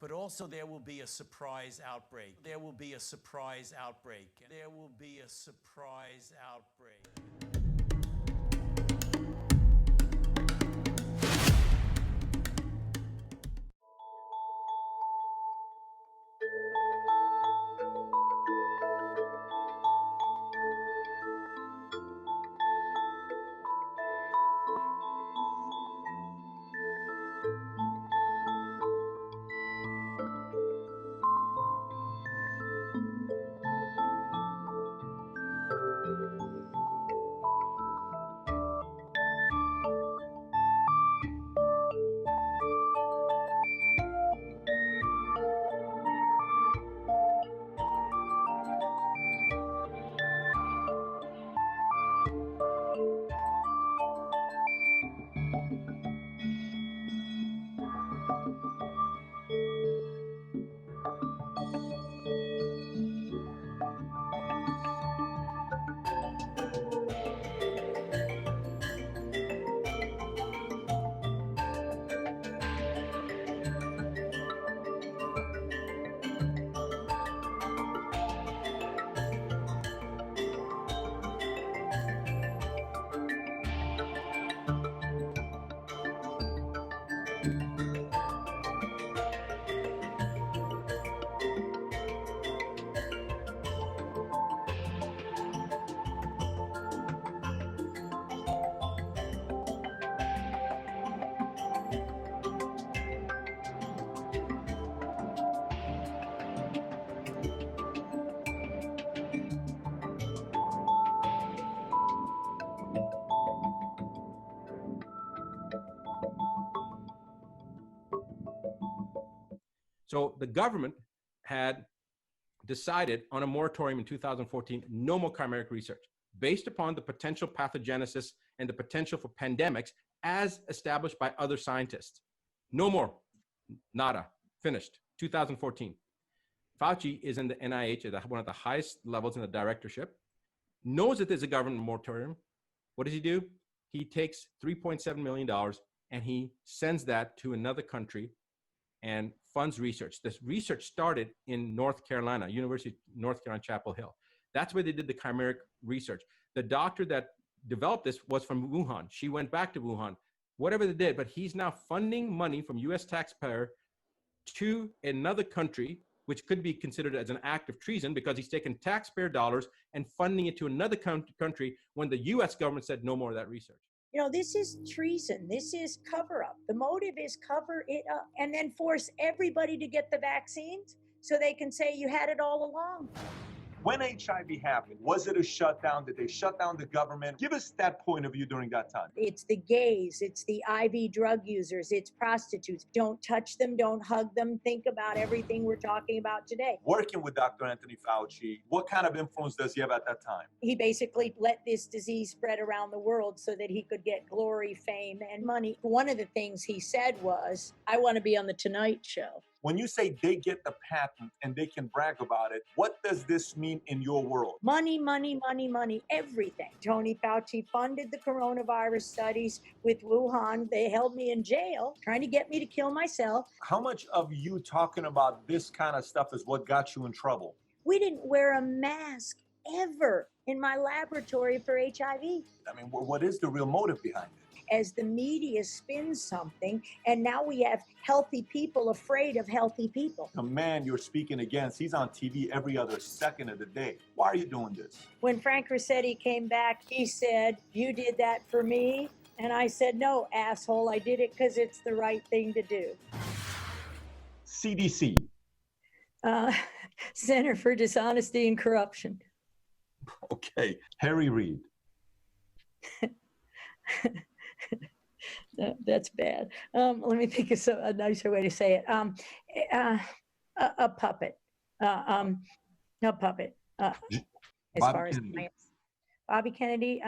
But also there will be a surprise outbreak. There will be a surprise outbreak. There will be a surprise outbreak. So the government had decided on a moratorium in 2014, no more chimeric research, based upon the potential pathogenesis and the potential for pandemics as established by other scientists. No more, nada, finished, 2014. Fauci is in the NIH at one of the highest levels in the directorship, knows that there's a government moratorium. What does he do? He takes $3.7 million and he sends that to another country and funds research. This research started in North Carolina, University of North Carolina, Chapel Hill. That's where they did the chimeric research. The doctor that developed this was from Wuhan. She went back to Wuhan, whatever they did, but he's now funding money from US taxpayer to another country, which could be considered as an act of treason because he's taken taxpayer dollars and funding it to another country when the US government said no more of that research. You know, this is treason. This is cover up. The motive is cover it up and then force everybody to get the vaccines so they can say you had it all along. When HIV happened, was it a shutdown? Did they shut down the government? Give us that point of view during that time. It's the gays, it's the IV drug users, it's prostitutes. Don't touch them, don't hug them. Think about everything we're talking about today. Working with Dr. Anthony Fauci, what kind of influence does he have at that time? He basically let this disease spread around the world so that he could get glory, fame, and money. One of the things he said was, I want to be on the Tonight Show. When you say they get the patent and they can brag about it, what does this mean in your world? Money, money, money, money, everything. Tony Fauci funded the coronavirus studies with Wuhan. They held me in jail trying to get me to kill myself. How much of you talking about this kind of stuff is what got you in trouble? We didn't wear a mask ever in my laboratory for HIV. I mean, what is the real motive behind it? As the media spins something, and now we have healthy people afraid of healthy people. The man you're speaking against, he's on TV every other second of the day. Why are you doing this? When Frank Rossetti came back, he said, you did that for me? And I said, no, asshole, I did it because it's the right thing to do. CDC. Center for Dishonesty and Corruption. Okay. Harry Reid. That's bad. Let me think of a nicer way to say it. A puppet. A puppet. As far as science. Bobby Kennedy.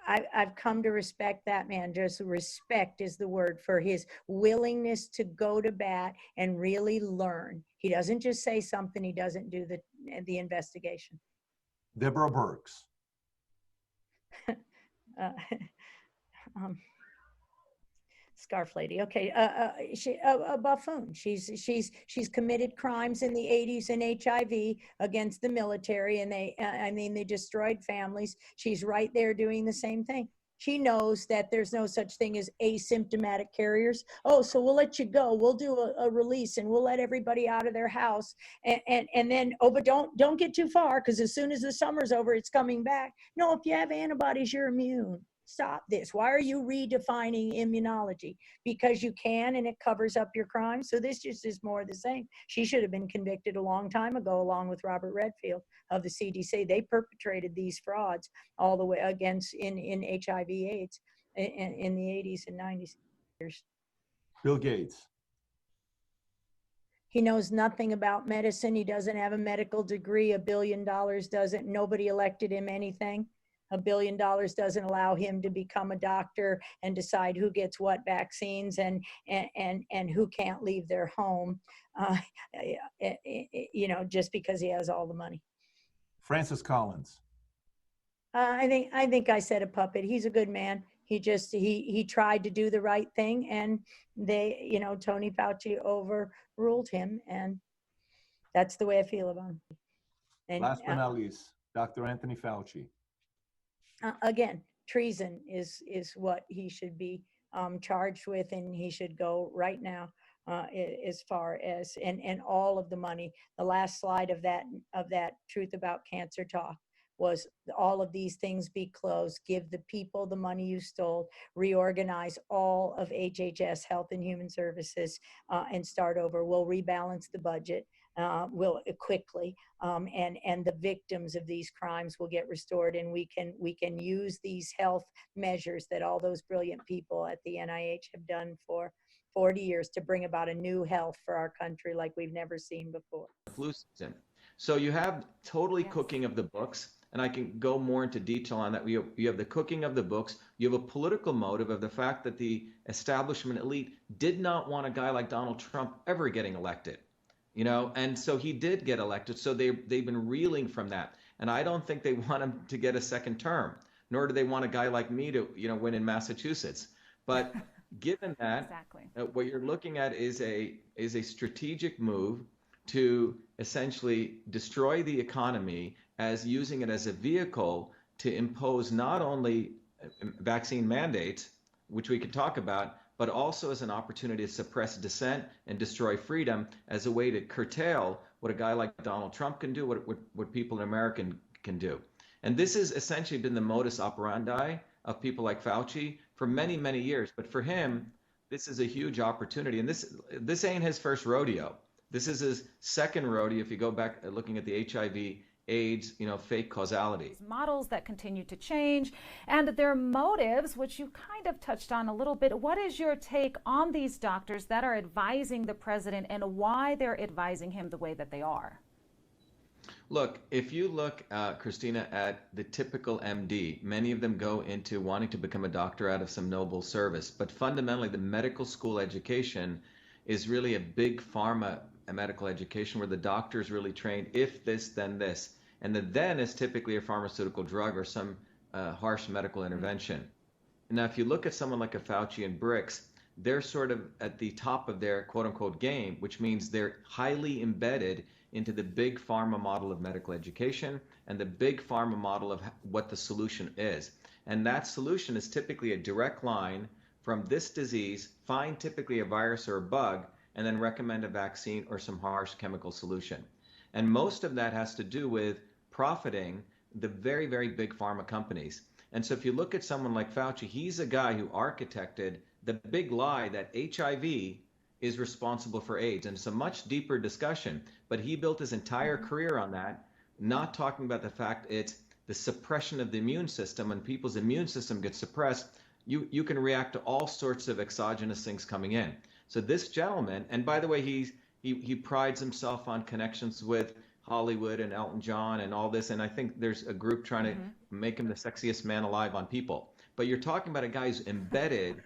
I've come to respect that man. Just respect is the word for his willingness to go to bat and really learn. He doesn't just say something. He doesn't do the investigation. Deborah Birx. Scarf lady. Okay. She a buffoon. She's committed crimes in the 80s in HIV against the military, and I mean, they destroyed families. She's right there doing the same thing. She knows that there's no such thing as asymptomatic carriers. Oh, so we'll let you go. We'll do a release, and we'll let everybody out of their house. And then, oh, but don't get too far, because as soon as the summer's over, it's coming back. No, if you have antibodies, you're immune. Stop this. Why are you redefining immunology? Because you can, and it covers up your crime. So this just is more of the same. She should have been convicted a long time ago, along with Robert Redfield of the CDC. They perpetrated these frauds all the way against in HIV/AIDS in the 80s and 90s. Bill Gates. He knows nothing about medicine. He doesn't have a medical degree. $1 billion doesn't. Nobody elected him anything. $1 billion doesn't allow him to become a doctor and decide who gets what vaccines and who can't leave their home, you know, just because he has all the money. Francis Collins. I think I said a puppet. He's a good man. He tried to do the right thing, and you know, Tony Fauci overruled him, and that's the way I feel about him. And last but not least, Dr. Anthony Fauci. Again, treason is what he should be charged with, and he should go right now. As far as and all of the money. The last slide of that Truth About Cancer talk was all of these things be closed, give the people the money you stole, reorganize all of HHS, Health and Human Services, and start over. We'll rebalance the budget. Will quickly, and the victims of these crimes will get restored, and we can use these health measures that all those brilliant people at the NIH have done for 40 years to bring about a new health for our country like we've never seen before. Flu season. So you have totally cooking of the books, and I can go more into detail on that. You have the cooking of the books. You have a political motive of the fact that the establishment elite did not want a guy like Donald Trump ever getting elected. You know, and so he did get elected. So they've been reeling from that. And I don't think they want him to get a second term, nor do they want a guy like me to, you know, win in Massachusetts. But given that, what you're looking at is a strategic move to essentially destroy the economy as using it as a vehicle to impose not only vaccine mandates, which we could talk about, but also as an opportunity to suppress dissent and destroy freedom as a way to curtail what a guy like Donald Trump can do, what people in America can do. And this has essentially been the modus operandi of people like Fauci for many, many years. But for him, this is a huge opportunity. And this ain't his first rodeo. This is his second rodeo if you go back looking at the HIV AIDS, you know, fake causality. Models that continue to change and their motives, which you kind of touched on a little bit. What is your take on these doctors that are advising the president and why they're advising him the way that they are? Look, if you look, Christina, at the typical MD, many of them go into wanting to become a doctor out of some noble service. But fundamentally, the medical school education is really a big pharma medical education where the doctor is really trained, if this, then this. And the then is typically a pharmaceutical drug or some harsh medical intervention. Now, if you look at someone like a Fauci and Bricks, they're sort of at the top of their quote unquote game, which means they're highly embedded into the big pharma model of medical education and the big pharma model of what the solution is. And that solution is typically a direct line from this disease, find typically a virus or a bug, and then recommend a vaccine or some harsh chemical solution. And most of that has to do with profiting the very, very big pharma companies. And so if you look at someone like Fauci, he's a guy who architected the big lie that HIV is responsible for AIDS. And it's a much deeper discussion, but he built his entire career on that, not talking about the fact it's the suppression of the immune system. When people's immune system gets suppressed, you can react to all sorts of exogenous things coming in. So this gentleman, and by the way, he prides himself on connections with Hollywood and Elton John and all this, and I think there's a group trying to make him the sexiest man alive on people. But you're talking about a guy who's embedded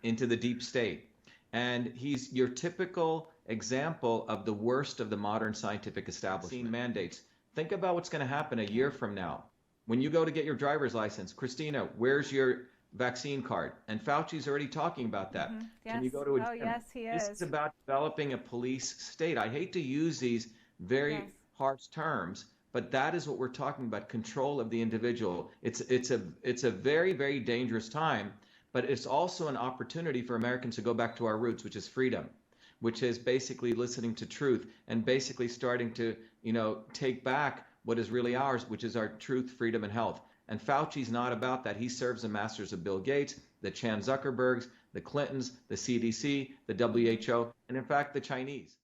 into the deep state, and he's your typical example of the worst of the modern scientific establishment. Mandates. Think about what's going to happen a year from now. When you go to get your driver's license, Christina, where's your vaccine card. And Fauci's already talking about that. Yes. Can you go to a Oh, gym? yes, he This is. is about developing a police state. I hate to use these very Yes. harsh terms, but that is what we're talking about, control of the individual. It's a very, very dangerous time, but it's also an opportunity for Americans to go back to our roots, which is freedom, which is basically listening to truth and basically starting to, take back what is really ours, which is our truth, freedom, and health. And Fauci's not about that. He serves the masters of Bill Gates, the Chan Zuckerbergs, the Clintons, the CDC, the WHO, and in fact, the Chinese.